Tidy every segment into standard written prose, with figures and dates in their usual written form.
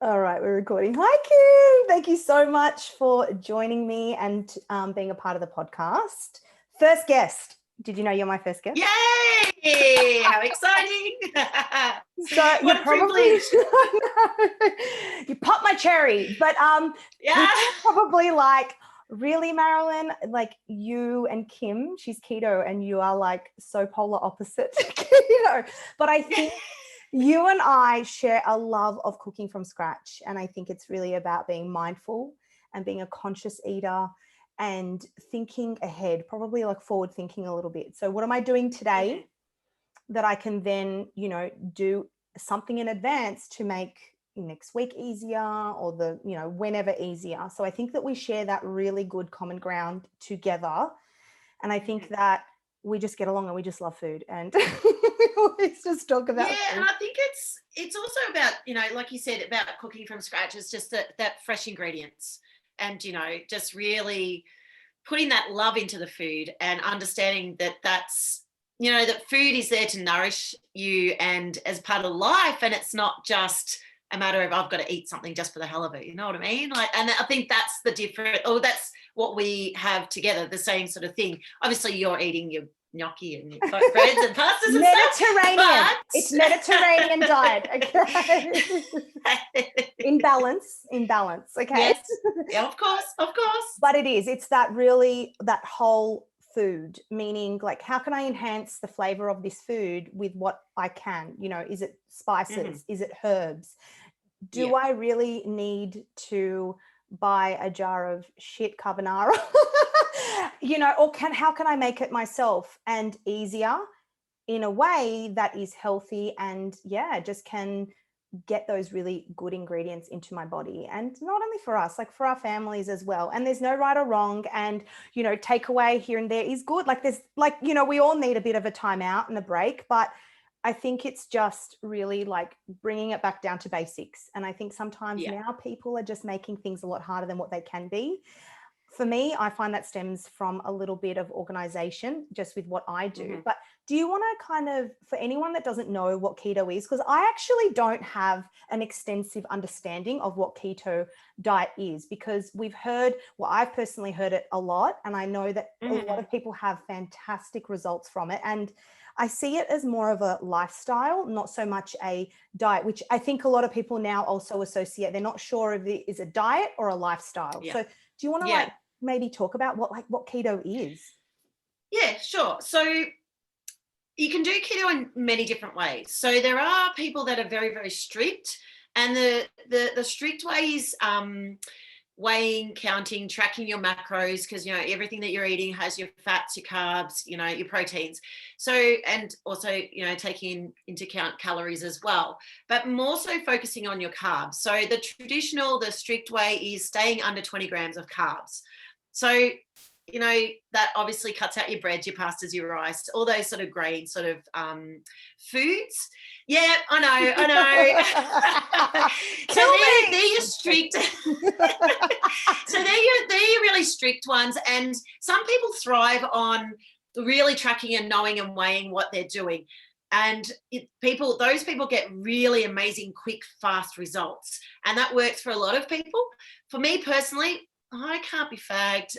All right, we're recording. Hi, Kim. Thank you so much for joining me and being a part of the podcast. First guest. Did you know you're my first guest? Yay! How exciting! So What you're a probably privilege. you popped my cherry, but Yeah. people are probably like, really, Marylin? Like you and Kim, she's keto, and you are like so polar opposite to keto. But I think you and I share a love of cooking from scratch. And I think it's really about being mindful and being a conscious eater and thinking ahead, probably like forward thinking a little bit. So what am I doing today that I can then, do something in advance to make next week easier or whenever easier. So I think that we share that really good common ground together. And I think that we just get along and we just love food and we always just talk about Yeah, and food. I think it's also about, like you said, about cooking from scratch. It's just that fresh ingredients and, just really putting that love into the food and understanding that that food is there to nourish you and as part of life, and it's not just a matter of I've got to eat something just for the hell of it. You know what I mean? And I think that's the different. Oh, that's what we have together. The same sort of thing. Obviously, you're eating your gnocchi and your breads and pastas and Mediterranean. stuff. It's Mediterranean diet. Okay. In balance. Okay. Yes. Yeah, of course. But it's that whole food, meaning like how can I enhance the flavor of this food with what I can? Is it spices? Is it herbs? Do I really need to buy a jar of shit carbonara? Or how can I make it myself and easier in a way that is healthy and just can get those really good ingredients into my body, and not only for us, like for our families as well. And there's no right or wrong, and takeaway here and there is good. Like there's we all need a bit of a time out and a break, but I think it's just really like bringing it back down to basics. And I think sometimes now people are just making things a lot harder than what they can be. For me, I find that stems from a little bit of organization just with what I do. But do you want to kind of, for anyone that doesn't know what keto is, because I actually don't have an extensive understanding of what keto diet is, because I've personally heard it a lot, and I know that a lot of people have fantastic results from it. And I see it as more of a lifestyle, not so much a diet, which I think a lot of people now also associate. They're not sure if it is a diet or a lifestyle. So do you want to maybe talk about what keto is? Yeah, sure. So you can do keto in many different ways. So there are people that are very, very strict, and the strict ways, weighing, counting, tracking your macros, because everything that you're eating has your fats, your carbs, your proteins. So, and also taking into account calories as well, but more so focusing on your carbs. So the strict way is staying under 20 grams of carbs. So that obviously cuts out your breads, your pastas, your rice, all those sort of grain sort of foods. Yeah, I know. So they're your strict. So they're your really strict ones. And some people thrive on really tracking and knowing and weighing what they're doing. And those people get really amazing, quick, fast results. And that works for a lot of people. For me personally, I can't be fagged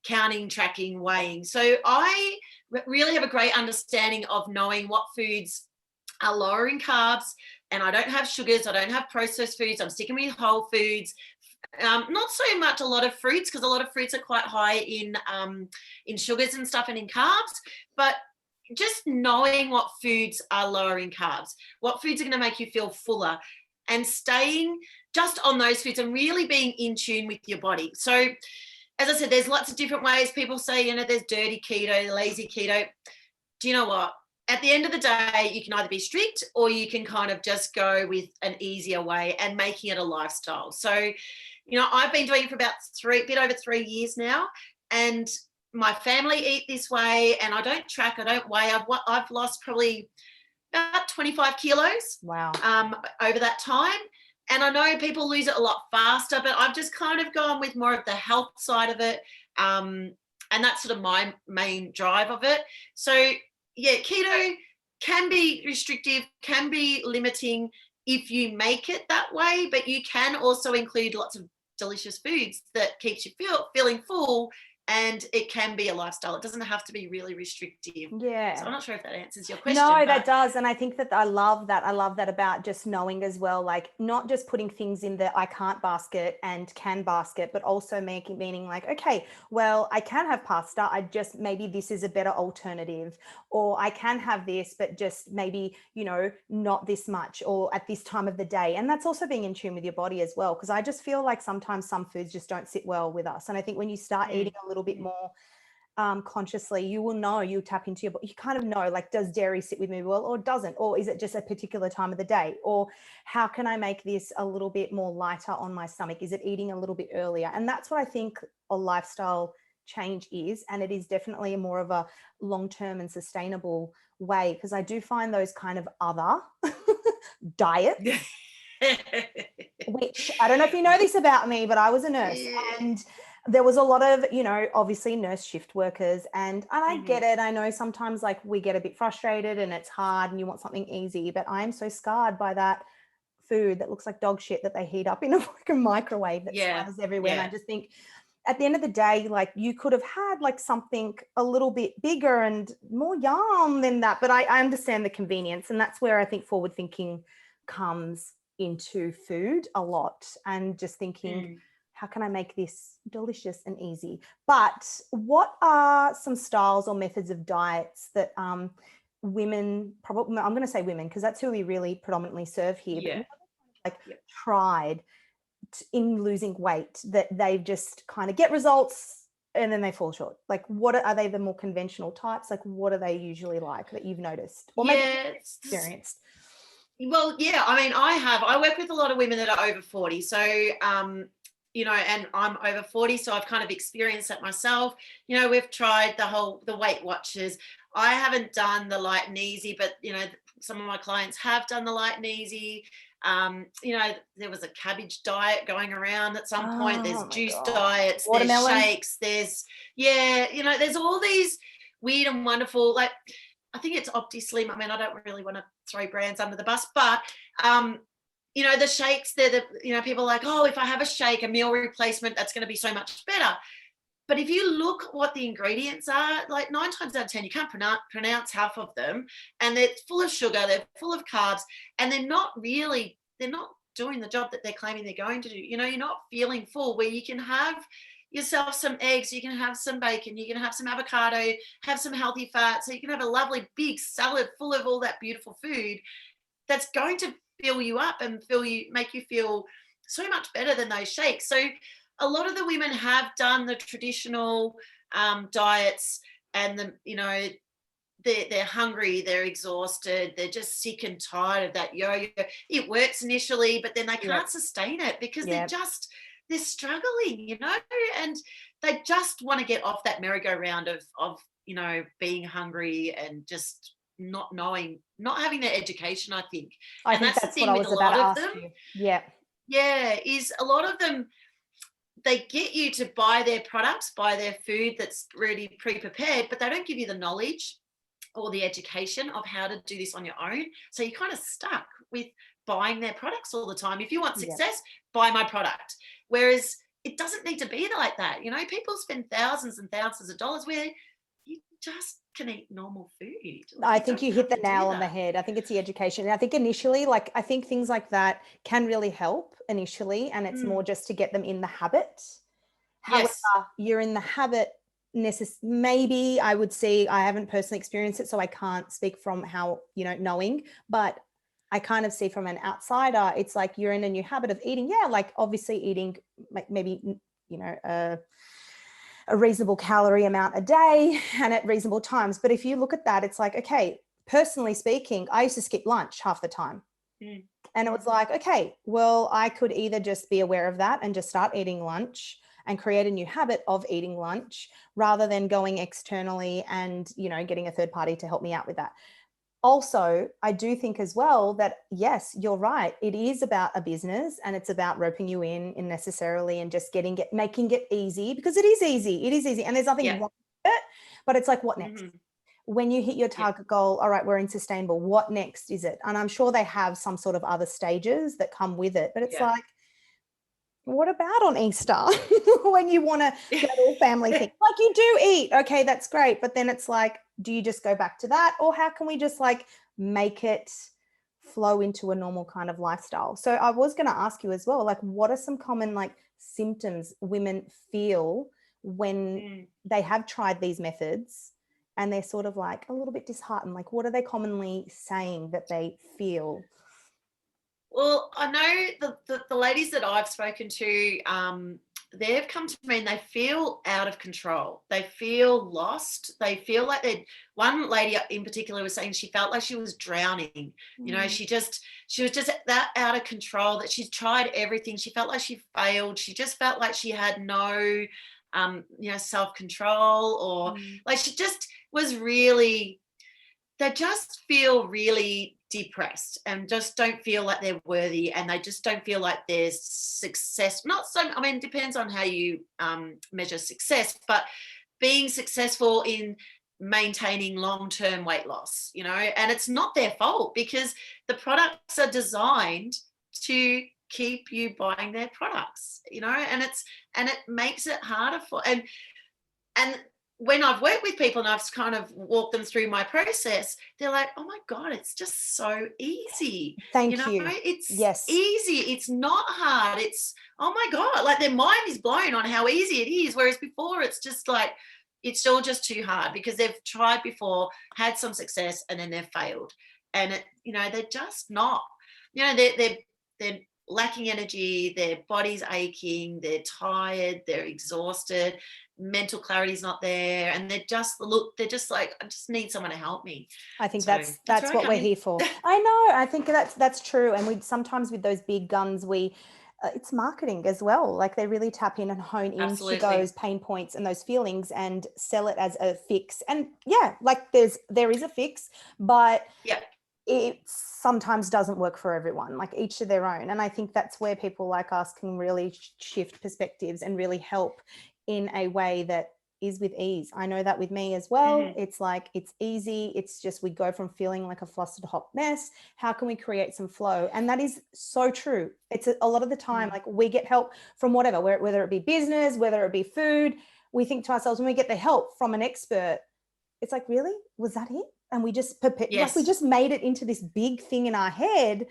counting, tracking, weighing. So I really have a great understanding of knowing what foods are lower in carbs, and I don't have sugars, I don't have processed foods, I'm sticking with whole foods. Not so much a lot of fruits, because a lot of fruits are quite high in sugars and stuff and in carbs, but just knowing what foods are lower in carbs, what foods are going to make you feel fuller, and staying just on those foods and really being in tune with your body. So, as I said, there's lots of different ways. People say, there's dirty keto, lazy keto. Do you know what? At the end of the day, you can either be strict or you can kind of just go with an easier way and making it a lifestyle. So, I've been doing it for about a bit over 3 years now, and my family eat this way, and I don't track, I don't weigh. I've lost probably about 25 kilos. Wow. Over that time. And I know people lose it a lot faster, but I've just kind of gone with more of the health side of it. And that's sort of my main drive of it. So, keto can be restrictive, can be limiting. if you make it that way, but you can also include lots of delicious foods that keeps you feeling full, and it can be a lifestyle. It doesn't have to be really restrictive. Yeah. So I'm not sure if that answers your question. No, that does. And I think that I love that. I love that about just knowing as well, like not just putting things in the I can't basket and can basket, but also meaning like, okay, well, I can have pasta. I just, maybe this is a better alternative, or I can have this, but just maybe, you know, not this much or at this time of the day. And that's also being in tune with your body as well. Cause I just feel like sometimes some foods just don't sit well with us. And I think when you start eating a little bit more consciously, you will know, you tap into your body, you kind of know, like, does dairy sit with me well or doesn't, or is it just a particular time of the day, or how can I make this a little bit more lighter on my stomach? Is it eating a little bit earlier? And that's what I think a lifestyle change is, and it is definitely a more of a long-term and sustainable way, because I do find those kind of other diets which I don't know if you know this about me, but I was a nurse, and there was a lot of, you know, obviously nurse shift workers, and I get it. I know sometimes like we get a bit frustrated and it's hard and you want something easy, but I'm so scarred by that food that looks like dog shit that they heat up in a microwave that splatters everywhere. And I just think at the end of the day, like you could have had like something a little bit bigger and more yum than that. But I understand the convenience, and that's where I think forward thinking comes into food a lot, and just thinking, how can I make this delicious and easy? But what are some styles or methods of diets that women, probably, I'm going to say women because that's who we really predominantly serve here, but tried in losing weight, that they've just kind of get results and then they fall short? Like, what are they, the more conventional types? Like, what are they usually like that you've noticed or maybe experienced? Well, I mean, I work with a lot of women that are over 40. So, you know, and I'm over 40, so I've kind of experienced that myself. You know, we've tried the Weight Watchers. I haven't done the light and easy, but, you know, some of my clients have done the light and easy. You know, there was a cabbage diet going around at some point. There's juice diets, watermelon. There's shakes, there's, you know, there's all these weird and wonderful, like, I think it's OptiSlim. I mean, I don't really want to throw brands under the bus, but, you know, the shakes, you know, people are like, oh, if I have a shake, a meal replacement, that's going to be so much better. But if you look at what the ingredients are, like 9 times out of 10, you can't pronounce half of them. And they're full of sugar, they're full of carbs, and they're not doing the job that they're claiming they're going to do. You know, you're not feeling full, where you can have yourself some eggs, you can have some bacon, you can have some avocado, have some healthy fat, so you can have a lovely big salad full of all that beautiful food that's going to fill you up and make you feel so much better than those shakes. So a lot of the women have done the traditional diets, and you know, they're hungry, they're exhausted, they're just sick and tired of that yo-yo. It works initially, but then they can't sustain it because they're struggling, you know, and they just want to get off that merry-go-round of, you know, being hungry and just not having their education, I think. I think that's what I was about to ask you. Yeah, is a lot of them, they get you to buy their products, buy their food that's already pre-prepared, but they don't give you the knowledge or the education of how to do this on your own. So you're kind of stuck with buying their products all the time. If you want success, buy my product. Whereas it doesn't need to be like that. You know, people spend thousands and thousands of dollars where you just can eat normal food. I think you hit the nail on the head. I think it's the education. And I think initially, like, I think things like that can really help initially, and it's more just to get them in the habit. However, you're in the habit, maybe I would see, I haven't personally experienced it, so I can't speak from how, you know, knowing, but I kind of see from an outsider, it's like you're in a new habit of eating. Like obviously eating maybe, you know, a reasonable calorie amount a day and at reasonable times. But if you look at that, it's like, okay, personally speaking, I used to skip lunch half the time. And it was like, okay, well, I could either just be aware of that and just start eating lunch and create a new habit of eating lunch, rather than going externally and, you know, getting a third party to help me out with that. Also, I do think as well that, yes, you're right. It is about a business, and it's about roping you in necessarily and just making it easy, because it is easy. It is easy. And there's nothing wrong with it, but it's like, what next? when you hit your target goal, all right, we're in sustainable, what next is it? And I'm sure they have some sort of other stages that come with it, but it's like, what about on Easter when you want to get all family things? Like, you do eat, okay, that's great, but then it's like, do you just go back to that, or how can we just like make it flow into a normal kind of lifestyle? So I was going to ask you as well, like, what are some common like symptoms women feel when they have tried these methods and they're sort of like a little bit disheartened? Like, what are they commonly saying that they feel? Well, I know the ladies that I've spoken to, they've come to me and they feel out of control. They feel lost. They feel like they're, one lady in particular was saying she felt like she was drowning. You know, she was just that out of control that she's tried everything. She felt like she failed. She just felt like she had no, self-control, or like she just was really, they just feel really depressed and just don't feel like they're worthy, and they just don't feel like there's success. Not so, I mean, it depends on how you measure success, but being successful in maintaining long-term weight loss, and it's not their fault, because the products are designed to keep you buying their products, and it makes it harder for, and when I've worked with people and I've kind of walked them through my process, they're like, oh my God, it's just so easy. Thank you. It's easy. It's not hard. It's, oh my God, like their mind is blown on how easy it is. Whereas before it's just like, it's all just too hard, because they've tried before, had some success, and then they've failed. And they're just not, they're lacking energy, their body's aching, they're tired, they're exhausted, mental clarity is not there, and they're just like, I just need someone to help me. I think that's what we're here for. I know. I think that's true. And we sometimes, with those big guns, it's marketing as well. Like, they really tap in and hone into those pain points and those feelings and sell it as a fix. And like there is a fix, but it sometimes doesn't work for everyone, like each to their own. And I think that's where people like us can really shift perspectives and really help in a way that is with ease. I know that with me as well. It's like, it's easy. It's just, we go from feeling like a flustered hot mess. How can we create some flow? And that is so true. It's a lot of the time, like, we get help from whatever, whether it be business, whether it be food. We think to ourselves, when we get the help from an expert, it's like, really? Was that it? And we just like, we just made it into this big thing in our head.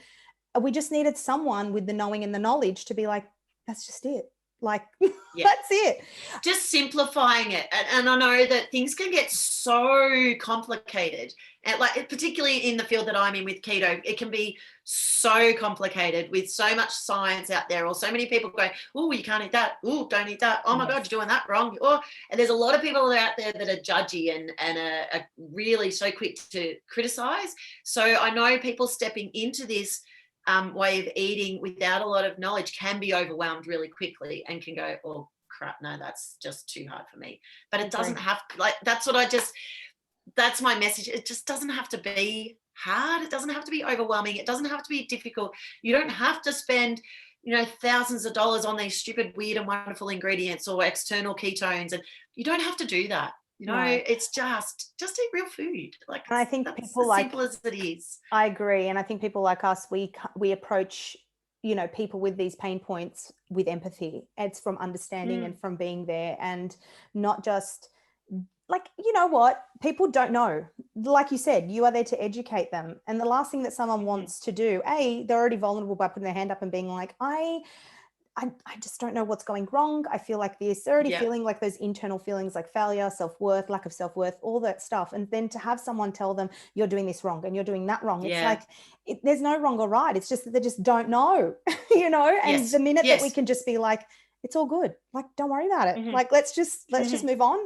We just needed someone with the knowing and the knowledge to be like, that's just it. Like, that's it. Just simplifying it. And I know that things can get so complicated, and like, particularly in the field that I'm in with keto, it can be so complicated with so much science out there, or so many people going, oh, you can't eat that. Oh, don't eat that. Oh my God, you're doing that wrong. And there's a lot of people out there that are judgy and are really so quick to criticize. So I know people stepping into this way of eating without a lot of knowledge can be overwhelmed really quickly, and can go, oh crap, no, that's just too hard for me. But it doesn't have, like, that's my message. It just doesn't have to be hard. It doesn't have to be overwhelming. It doesn't have to be difficult. You don't have to spend thousands of dollars on these stupid, weird and wonderful ingredients or external ketones, and you don't have have to. It's just eat real food. Like, and I think people, as simple as it is. I agree. And I think people like us, we approach, people with these pain points with empathy. It's from understanding and from being there, and not just like, what people don't know. Like you said, you are there to educate them. And the last thing that someone wants to do, they're already vulnerable by putting their hand up and being like, I just don't know what's going wrong. I feel like this. They're already feeling like those internal feelings like failure, self-worth, lack of self-worth, all that stuff. And then to have someone tell them, you're doing this wrong and you're doing that wrong. It's like, there's no wrong or right. It's just that they just don't know, and the minute that we can just be like, it's all good. Like, don't worry about it. Like, let's just move on,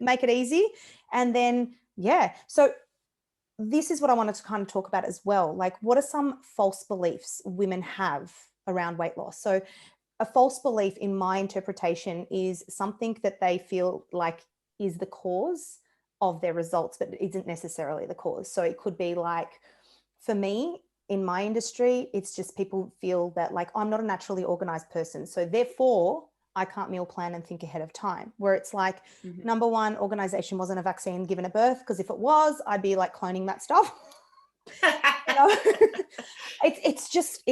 make it easy. And then, so this is what I wanted to kind of talk about as well. Like, what are some false beliefs women have around weight loss? So a false belief, in my interpretation, is something that they feel like is the cause of their results, but it isn't necessarily the cause. So it could be like, for me, in my industry, it's just people feel that, like, I'm not a naturally organized person, so therefore I can't meal plan and think ahead of time, where it's like, number one, organization wasn't a vaccine given at birth, because if it was, I'd be like cloning that stuff. You know? It's just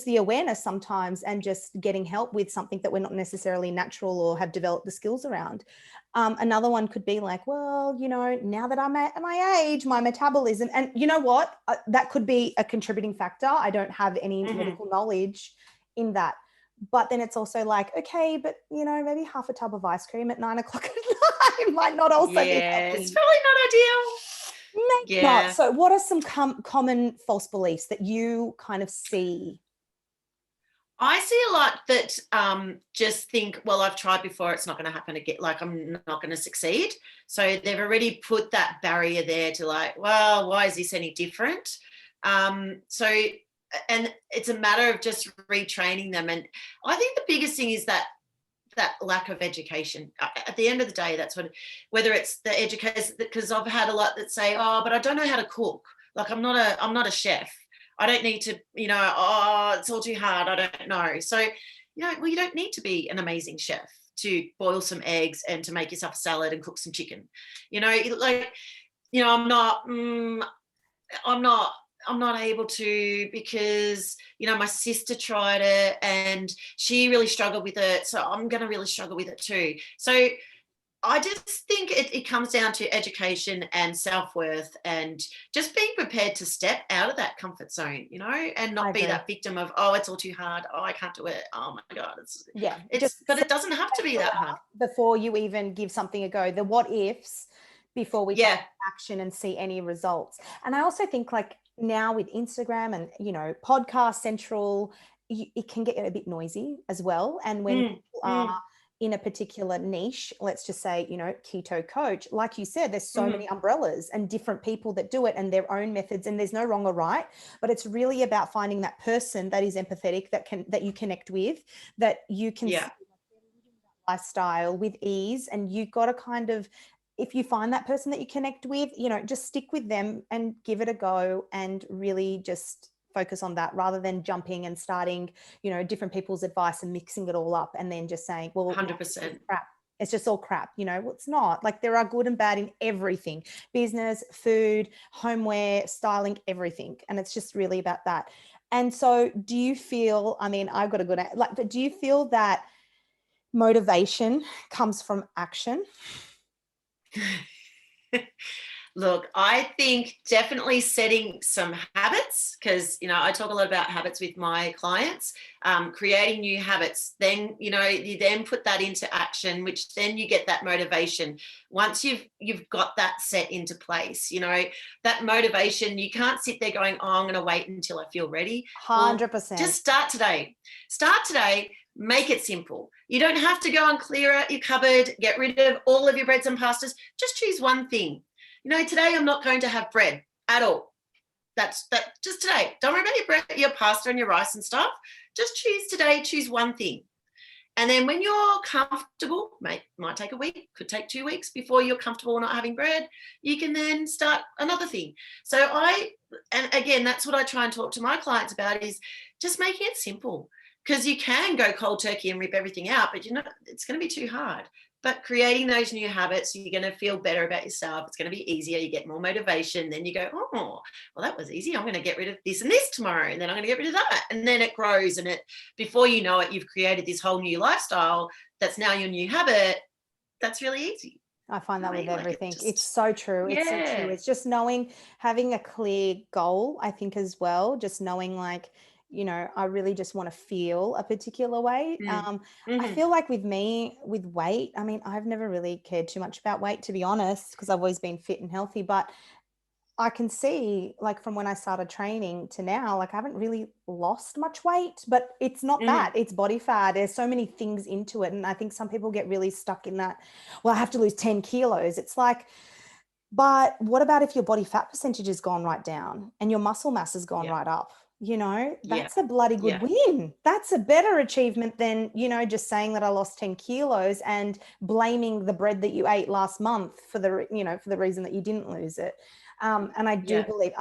the awareness sometimes, and just getting help with something that we're not necessarily natural or have developed the skills around. Another one could be like, well, you know, now that I'm at my age, my metabolism, and you know what, that could be a contributing factor. I don't have any medical knowledge in that. But then it's also like, okay, but you know, maybe half a tub of ice cream at 9 o'clock at night might not also be healthy. It's probably not ideal. Maybe not. So what are some common false beliefs that you kind of see? I see a lot that just think, well, I've tried before, it's not going to happen again, like I'm not going to succeed. So they've already put that barrier there to like, well, why is this any different? And it's a matter of just retraining them. And I think the biggest thing is that lack of education. At the end of the day, that's whether it's the education, because I've had a lot that say, oh, but I don't know how to cook. Like I'm not a chef. I don't need to, you know, oh, it's all too hard. I don't know. So, you know, well, you don't need to be an amazing chef to boil some eggs and to make yourself a salad and cook some chicken. You know, like, you know, I'm not able to, because, you know, my sister tried it and she really struggled with it. So I'm going to really struggle with it too. So I just think it comes down to education and self-worth, and just being prepared to step out of that comfort zone, you know, and not be that victim of, oh, it's all too hard. Oh, I can't do it. Oh my God. But it doesn't have to be that hard. Before you even give something a go, the what ifs before we take action and see any results. And I also think, like, now with Instagram and, you know, podcast central, it can get a bit noisy as well. And when people are in a particular niche, let's just say, you know, keto coach, like you said, there's so many umbrellas and different people that do it and their own methods, and there's no wrong or right, but it's really about finding that person that is empathetic, that you connect with, that you can see lifestyle with ease. And you've got to kind of, if you find that person that you connect with, you know, just stick with them and give it a go, and really just focus on that, rather than jumping and starting, you know, different people's advice and mixing it all up and then just saying, well, 100%. crap. It's just all crap. You know, well, it's not. Like, there are good and bad in everything: business, food, homeware, styling, everything. And it's just really about that. And so do you feel, I mean, I've got a good, like, but do you feel that motivation comes from action? Look, I think definitely setting some habits, because, you know, I talk a lot about habits with my clients, creating new habits. Then, you know, you then put that into action, which then you get that motivation. Once you've got that set into place, you know, that motivation, you can't sit there going, oh, I'm going to wait until I feel ready. 100%. Well, just start today. Make it simple. You don't have to go and clear out your cupboard, get rid of all of your breads and pastas. Just choose one thing. You know, today I'm not going to have bread at all. That's just today. Don't worry about your bread, your pasta and your rice and stuff. Just choose one thing. And then when you're comfortable, might take a week, could take 2 weeks before you're comfortable not having bread, you can then start another thing. So and again, that's what I try and talk to my clients about, is just making it simple. Because you can go cold turkey and rip everything out, but, you know, it's going to be too hard. But creating those new habits, you're going to feel better about yourself. It's going to be easier. You get more motivation. Then you go, oh, well, that was easy. I'm going to get rid of this and this tomorrow. And then I'm going to get rid of that. And then it grows. And before you know it, you've created this whole new lifestyle that's now your new habit. That's really easy. I find that with everything. It's so true. It's so true. It's just having a clear goal, I think, as well. Just knowing, like, you know, I really just want to feel a particular way. I feel like with me, with weight, I mean, I've never really cared too much about weight, to be honest, because I've always been fit and healthy. But I can see, like, from when I started training to now, like, I haven't really lost much weight, but it's not that. It's body fat. There's so many things into it. And I think some people get really stuck in that, well, I have to lose 10 kilos. It's like, but what about if your body fat percentage has gone right down and your muscle mass has gone right up? You know, that's a bloody good win. That's a better achievement than, you know, just saying that I lost 10 kilos and blaming the bread that you ate last month for the reason that you didn't lose it. And I do believe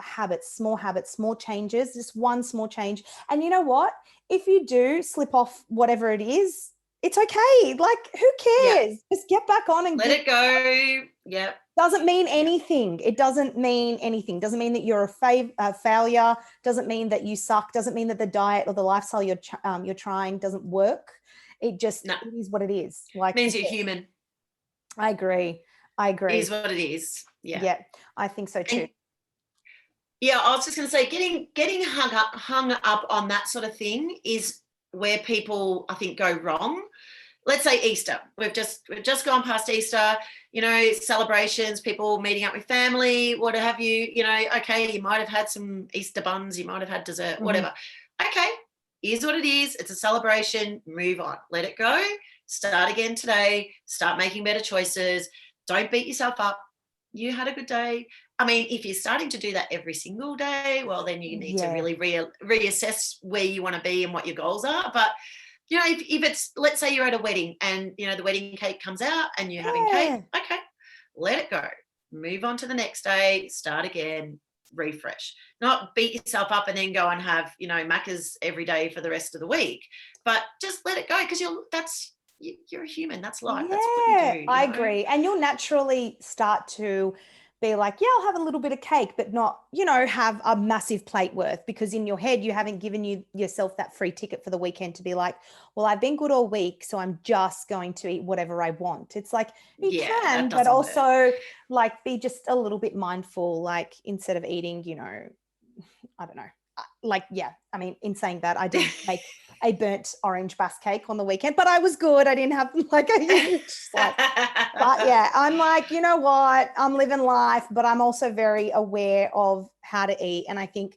small changes, just one small change. And you know what? If you do slip off whatever it is, It's okay. Like, who cares? Just get back on and let it go. Yep. Doesn't mean anything. It doesn't mean anything. Doesn't mean that you're a failure. Doesn't mean that you suck. Doesn't mean that the diet or the lifestyle you're trying doesn't work. It just it is what it is. Like, means you're human. I agree. It is what it is. Yeah, I think so too. Yeah, I was just going to say, getting hung up on that sort of thing is where people, I think, go wrong. Let's say Easter. We've just gone past Easter, you know, celebrations, people meeting up with family, what have you, you know, okay, you might have had some Easter buns, you might have had dessert, whatever. Okay, is what it is. It's a celebration. Move on. Let it go. Start again today. Start making better choices. Don't beat yourself up. You had a good day. I mean, if you're starting to do that every single day, well, then you need to really reassess where you want to be and what your goals are. But, you know, if it's, let's say you're at a wedding and, you know, the wedding cake comes out and you're having cake, okay, let it go. Move on to the next day, start again, refresh. Not beat yourself up and then go and have, you know, Macca's every day for the rest of the week. But just let it go, because you're a human. That's life. That's what you do. I agree. And you'll naturally start to be like, yeah, I'll have a little bit of cake, but not, you know, have a massive plate worth, because in your head, you haven't given yourself that free ticket for the weekend to be like, well, I've been good all week, so I'm just going to eat whatever I want. It's like, you can, but also like be just a little bit mindful, like instead of eating, you know, I don't know. Like, I mean, in saying that, I did make a burnt orange bass cake on the weekend, but I was good. I didn't have like a huge slice. But yeah, I'm like, you know what? I'm living life, but I'm also very aware of how to eat. And I think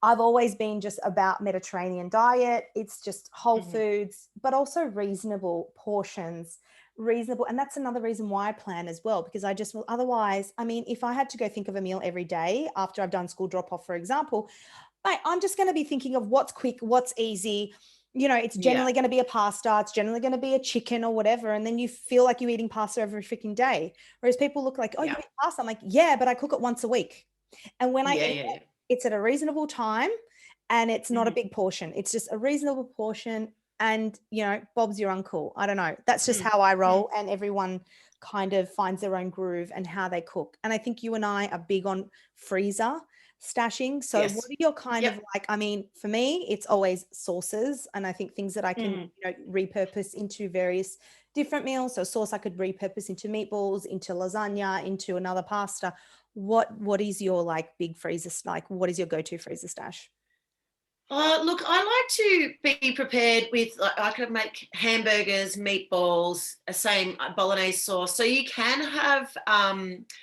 I've always been just about Mediterranean diet. It's just whole foods, but also reasonable portions. Reasonable. And that's another reason why I plan as well, because otherwise, I mean, if I had to go think of a meal every day after I've done school drop off, for example, I'm just going to be thinking of what's quick, what's easy. You know, it's generally going to be a pasta. It's generally going to be a chicken or whatever. And then you feel like you're eating pasta every freaking day. Whereas people look like, oh, you eat pasta. I'm like, yeah, but I cook it once a week. And when I eat it, it's at a reasonable time and it's not a big portion. It's just a reasonable portion. And, you know, Bob's your uncle. I don't know. That's just how I roll. And everyone kind of finds their own groove and how they cook. And I think you and I are big on freezer stashing. So what are your kind of like, I mean, for me, it's always sauces. And I think things that I can, you know, repurpose into various different meals. So sauce I could repurpose into meatballs, into lasagna, into another pasta. What is your like big freezer, like what is your go-to freezer stash? Look, I like to be prepared with, like, I could make hamburgers, meatballs, same bolognese sauce. So you can have,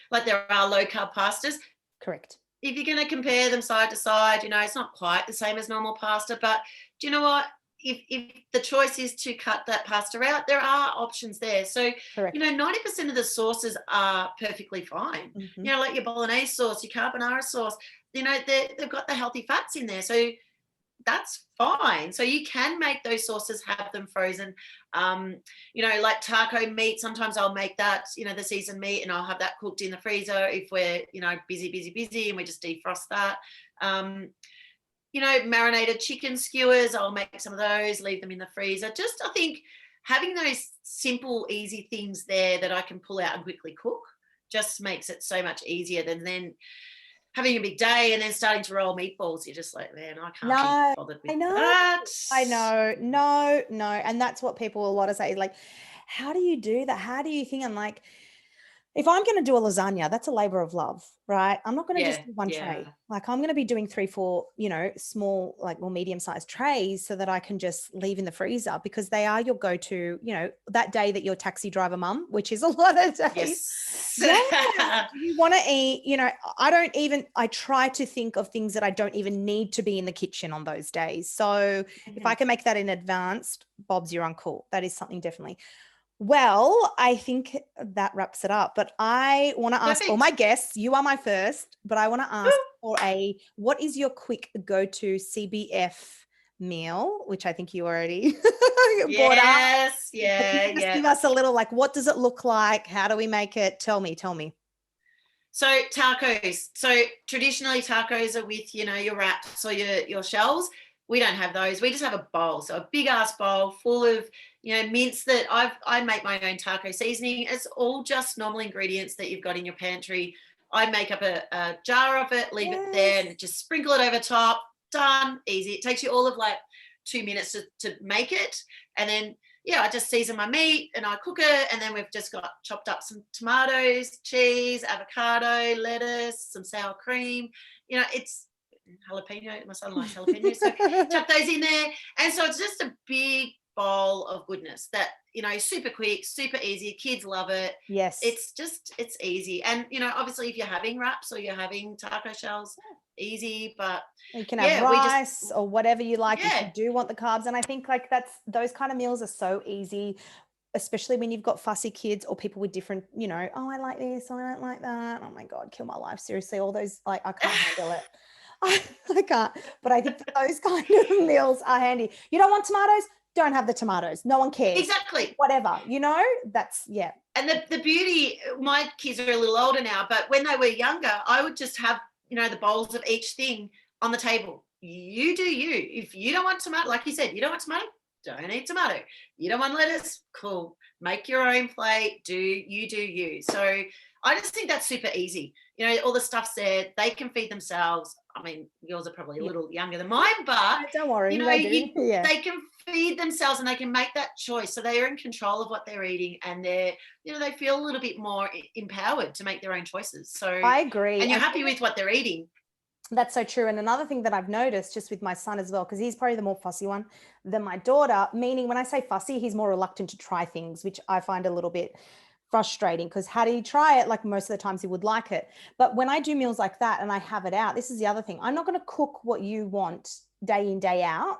like there are low carb pastas. Correct. If you're going to compare them side to side, you know, it's not quite the same as normal pasta, but do you know what? If the choice is to cut that pasta out, there are options there. So, you know, 90% of the sauces are perfectly fine. You know, like your bolognese sauce, your carbonara sauce, you know, they've got the healthy fats in there. So that's fine. So you can make those sauces, have them frozen. You know, like taco meat, sometimes I'll make that, you know, the seasoned meat, and I'll have that cooked in the freezer if we're, you know, busy, and we just defrost that. You know, marinated chicken skewers, I'll make some of those, leave them in the freezer. Just, I think having those simple, easy things there that I can pull out and quickly cook just makes it so much easier than then having a big day and then starting to roll meatballs. You're just like, man, I can't be bothered with that. I know. No. And that's what people a lot of say, like, how do you do that? How do you think? I'm like, if I'm going to do a lasagna, that's a labor of love, right? I'm not going to just do one tray. Like I'm going to be doing 3-4, you know, small, like more medium-sized trays so that I can just leave in the freezer, because they are your go-to, you know, that day that you're taxi driver mum, which is a lot of days. You want to eat, you know, I try to think of things that I don't even need to be in the kitchen on those days. So if I can make that in advance, Bob's your uncle. That is something definitely. Well, I think that wraps it up, but I want to ask all my guests, you are my first, but I want to ask what is your quick go-to CBF meal, which I think you already brought up. Just give us a little, like, what does it look like? How do we make it? Tell me. So tacos. So traditionally tacos are with, you know, your wraps or your shells. We don't have those. We just have a bowl. So a big ass bowl full of, mince that I make my own taco seasoning. It's all just normal ingredients that you've got in your pantry. I make up a jar of it, leave it there, and just sprinkle it over top. Done. Easy. It takes you all of like 2 minutes to make it. And then, I just season my meat and I cook it. And then we've just got chopped up some tomatoes, cheese, avocado, lettuce, some sour cream. It's jalapeno. My son likes jalapeno. So chuck those in there. And so it's just a big bowl of goodness that, super quick, super easy. Kids love it. Yes. It's easy. And, obviously if you're having wraps or you're having taco shells, easy, but you can have rice or whatever you like if you do want the carbs. And I think like those kind of meals are so easy, especially when you've got fussy kids or people with different, oh, I like this, oh, I don't like that. Oh my God, kill my life. Seriously, all those, like, I can't handle it. I can't, but I think those kind of meals are handy. You don't want tomatoes? Don't have the tomatoes. No one cares. Exactly. Whatever, that's, yeah. And the beauty, my kids are a little older now, but when they were younger, I would just have, the bowls of each thing on the table. You do you. If you don't want tomato, like you said, you don't want tomato, don't eat tomato. You don't want lettuce? Cool. Make your own plate. Do you. So I just think that's super easy. All the stuff's there. They can feed themselves. I mean, yours are probably a little younger than mine, but don't worry. They can feed themselves and they can make that choice. So they're in control of what they're eating, and they feel a little bit more empowered to make their own choices. So I agree. And you're happy with what they're eating. That's so true. And another thing that I've noticed just with my son as well, because he's probably the more fussy one than my daughter, meaning when I say fussy, he's more reluctant to try things, which I find a little bit frustrating, because how do you try it? Like most of the times he would like it. But when I do meals like that and I have it out, this is the other thing. I'm not going to cook what you want day in, day out.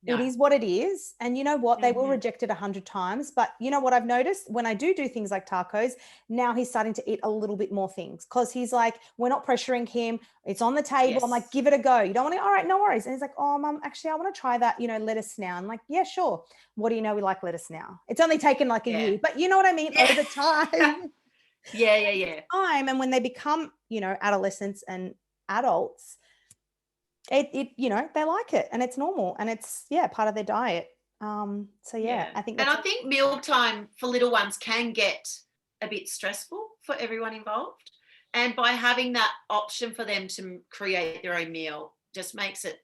No. It is what it is. And you know what? They will reject it 100 times. But you know what I've noticed? When I do things like tacos, now he's starting to eat a little bit more things, because he's like, we're not pressuring him. It's on the table. Yes. I'm like, give it a go. You don't want to? All right, no worries. And he's like, oh, Mum, actually, I want to try that, lettuce now. I'm like, yeah, sure. What do you know? We like lettuce now. It's only taken like a year, but you know what I mean? Over time. Yeah. Time. And when they become, adolescents and adults, it they like it, and it's normal, and it's part of their diet. I think I think mealtime for little ones can get a bit stressful for everyone involved, and by having that option for them to create their own meal just makes it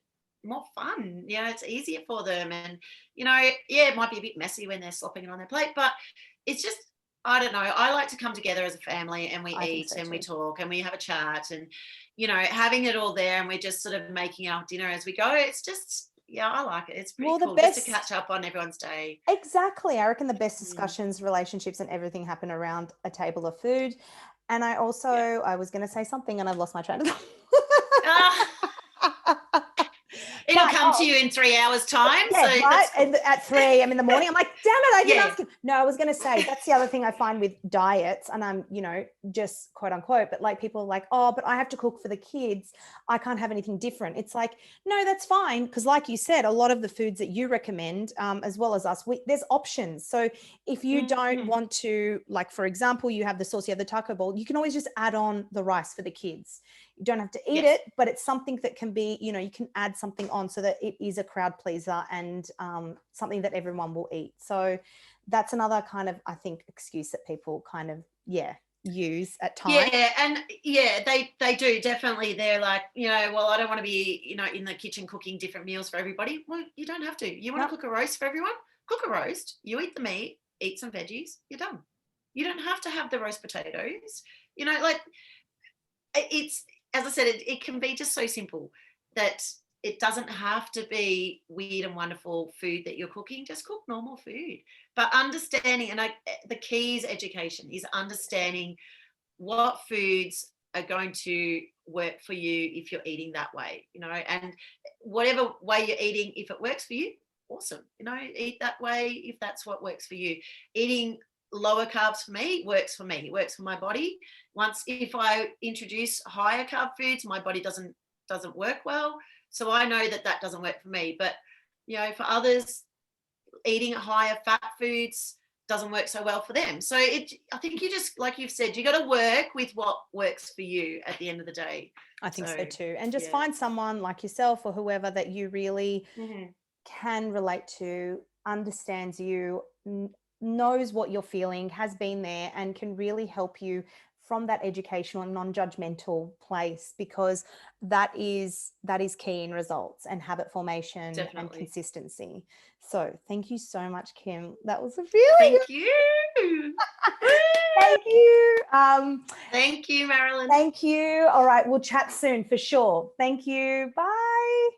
more fun. It's easier for them, and it might be a bit messy when they're slopping it on their plate, but it's just, I don't know, I like to come together as a family and we eat and we talk and we have a chat, and having it all there, and we're just sort of making our dinner as we go. It's just, I like it. It's pretty cool just to catch up on everyone's day. Exactly. I reckon the best discussions, relationships, and everything happen around a table of food. And I also, I was going to say something and I've lost my train of thought. It'll come to you in 3 hours time. Yeah, so right? And at 3 a.m. in the morning, I'm like, damn it, I didn't ask you. No, I was going to say, that's the other thing I find with diets, and I'm, just quote unquote, but like people are like, oh, but I have to cook for the kids. I can't have anything different. It's like, no, that's fine. Because like you said, a lot of the foods that you recommend, as well as us, there's options. So if you don't want to, like, for example, you have the sauce, you have the taco bowl, you can always just add on the rice for the kids. You don't have to eat it, but it's something that can be, you can add something on so that it is a crowd pleaser and something that everyone will eat. So that's another kind of, I think, excuse that people kind of, use at times. Yeah, and they do definitely. They're like, well, I don't want to be, in the kitchen cooking different meals for everybody. Well, you don't have to. You want to cook a roast for everyone? Cook a roast. You eat the meat, eat some veggies, you're done. You don't have to have the roast potatoes. Like, it's, as I said, it can be just so simple that it doesn't have to be weird and wonderful food that you're cooking. Just cook normal food. But understanding, and the key is education, is understanding what foods are going to work for you if you're eating that way, and whatever way you're eating, if it works for you, awesome. Eat that way if that's what works for you. Eating lower carbs for me works for me. It works for my body. If I introduce higher carb foods, my body doesn't work well. So I know that doesn't work for me. But, for others, eating higher fat foods doesn't work so well for them. So I think you just, like you've said, you got to work with what works for you at the end of the day. I think so too. And just find someone like yourself or whoever that you really can relate to, understands you, knows what you're feeling, has been there, and can really help you from that educational and non-judgmental place, because that is key in results and habit formation and consistency. So thank you so much, Kim. That was a really thank you. Thank you. Thank you, Marylin. Thank you. All right, we'll chat soon for sure. Thank you. Bye.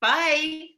Bye.